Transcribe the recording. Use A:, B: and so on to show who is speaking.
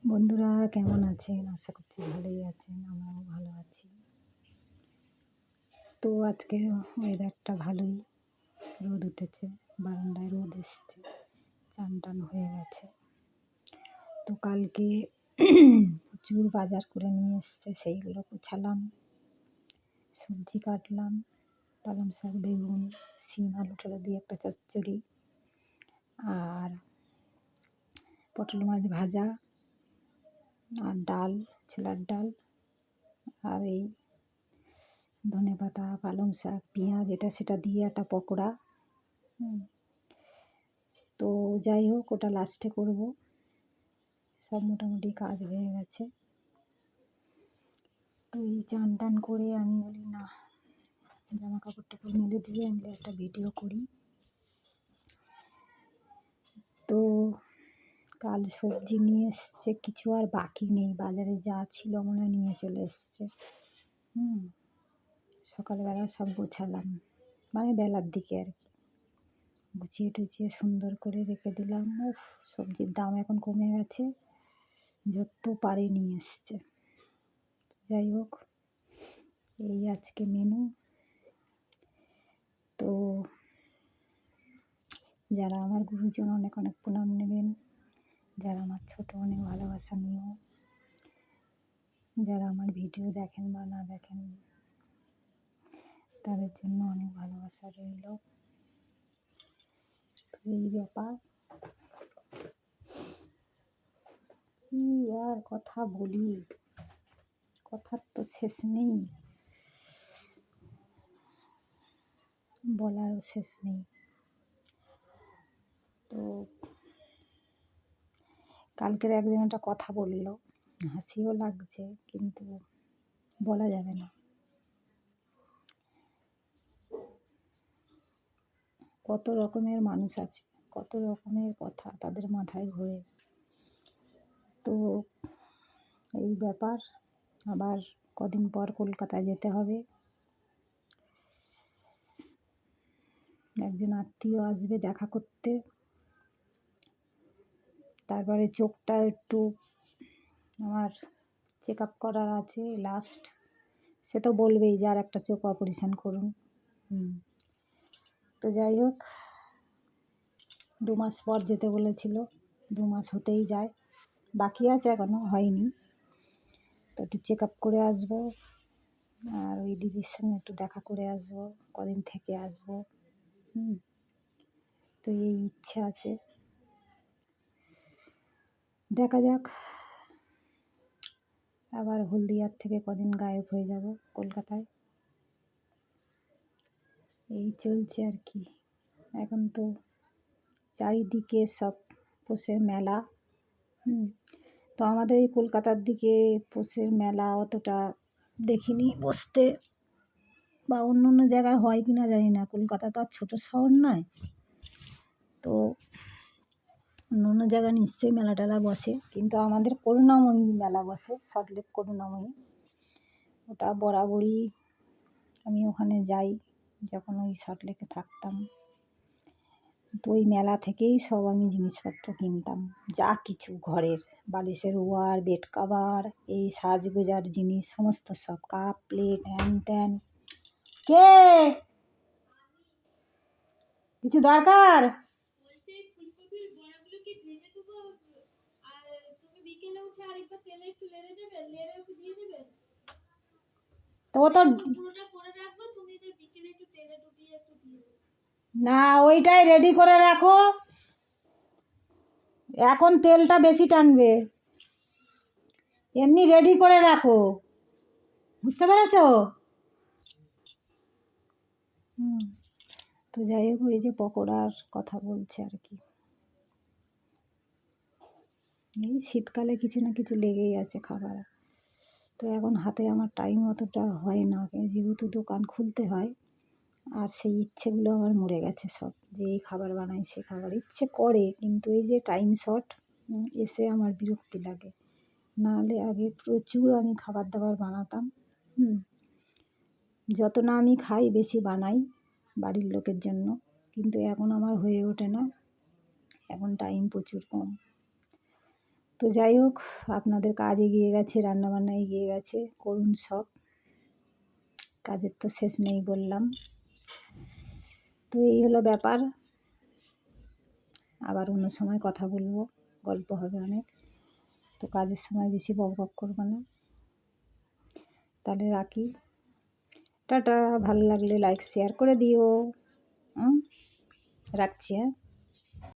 A: বন্ধুরা কেমন আছেন? আশা করছি ভালোই আছেন। আমরাও ভালো আছি। তো আজকে ওয়েদারটা ভালোই, রোদ উঠেছে, বারান্দায় রোদ এসছে, চান টান হয়ে গেছে। তো কালকে প্রচুর বাজার করে নিয়ে এসছে, সেইগুলো গোছালাম, সবজি কাটলাম, পালং শাক, বেগুন, শিম, আলু টালু দিয়ে একটা চচ্চড়ি, আর পটল মাছ ভাজা, আর ডাল, ছোলার ডাল, আর এই ধনেপাতা, পালং শাক, পেঁয়াজ এটা সেটা দিয়ে একটা পকোড়া। তো যাই হোক, ওটা লাস্টে করব। সব মোটামুটি কাজ হয়ে গেছে। তো এই চান টান করে আমি বলি না, জামা কাপড় টাপড় মেলে দিয়ে আমি একটা ভিডিও করি। তো কাল সবজি নিয়ে এসছে, কিছু আর বাকি নেই, বাজারে যা ছিল মনে হয় নিয়ে চলে এসছে। সকালবেলা সব গোছালাম, মানে বেলার দিকে আর কি, গুছিয়ে টুচিয়ে সুন্দর করে রেখে দিলাম। সবজির দাম এখন কমে গেছে, যত পারে নিয়ে এসছে। যাই হোক, এই আজকে মেনু। তো যারা আমার গুরুজন অনেক অনেক প্রণাম নেবেন, যারা আমার ছোট অনেক ভালোবাসা নিও, যারা আমার ভিডিও দেখেন বা না দেখেন তাদের জন্য অনেক ভালোবাসা রইল। তো এই ব্যাপার, কি আর কথা বলি, কথার তো শেষ নেই, বলারও শেষ নেই। তো কালকের একজন একটা কথা বলল, হাসিও লাগছে, কিন্তু বলা যাবে না। কত রকমের মানুষ আছে, কত রকমের কথা তাদের মাথায় ঘোরে। তো এই ব্যাপার, আবার কদিন পর কলকাতায় যেতে হবে। একজন আত্মীয় আসবে দেখা করতে। তারপরে চোখটা একটু আমার চেক আপ করার আছে লাস্ট। সে তো বলবেই যে আর একটা চোখ অপারেশন করুন। তো যাই হোক, 2 মাস পর যেতে বলেছিল, 2 মাস হতেই যায়, বাকি আছে এখনও হয়নি। তো একটু চেক আপ করে আসবো, আর ওই দিদির সঙ্গে একটু দেখা করে আসবো, কদিন থেকে আসবো। তো এই ইচ্ছা আছে, দেখা যাক। আবার হলদিয়ার থেকে কদিন গায়েব হয়ে যাব কলকাতায়। এই চলছে আর কি। এখন তো চারিদিকে সব পৌষের মেলা। তো আমাদের এই কলকাতার দিকে পৌষের মেলা অতটা দেখিনি বসতে, বা অন্য অন্য জায়গায় হয় কি না জানি না, কলকাতা তো আর ছোটো শহর নয়। তো অন্য অন্য জায়গায় নিশ্চয়ই মেলা টেলা বসে, কিন্তু আমাদের করুণাময়ী মেলা বসে, সল্টলেক করুণাময়ী। ওটা বরাবরই আমি ওখানে যাই, যখন ওই সল্টলেকে থাকতাম। তো ওই মেলা থেকেই সব আমি জিনিসপত্র কিনতাম, যা কিছু ঘরের, বালিশের ওয়ার, বেড কাভার, এই সাজগোজার জিনিস সমস্ত, সব কাপ প্লেট হ্যান ত্যান। কে কিছু দরকার? তো ও তো না, ওইটাই রেডি করে রাখো, এখন তেলটা বেশি টানবে, এমনি রেডি করে রাখো, বুঝতে পেরেছ? তো যাই হোক, ওই যে পকোড়ার কথা বলছে আর কি। এই শীতকালে কিছু না কিছু লেগেই আছে খাবার। তো এখন হাতে আমার টাইম অতটা হয় না, যেহেতু দোকান খুলতে হয়, আর সেই ইচ্ছেগুলো আমার মরে গেছে সব, যে এই খাবার বানাই সে খাবার ইচ্ছে করে, কিন্তু এই যে টাইম শর্ট এসে আমার বিরক্তি লাগে। নাহলে আগে প্রচুর আমি খাবার দাবার বানাতাম। যত না আমি খাই বেশি বানাই বাড়ির লোকের জন্য, কিন্তু এখন আমার হয়ে ওঠে না, এখন টাইম প্রচুর কম। তো যাই হোক, আপনাদের কাজ এগিয়ে গেছে, রান্নাবান্না এগিয়ে গেছে, করুন সব, কাজের তো শেষ নেই বললাম। তো এই হলো ব্যাপার, আবার অন্য সময় কথা বলবো, গল্প হবে অনেক। তো কাজের সময় বেশি বকবক করবো না, তাহলে রাখি, টাটা। ভালো লাগলে লাইক শেয়ার করে দিও। রাখছি, হ্যাঁ।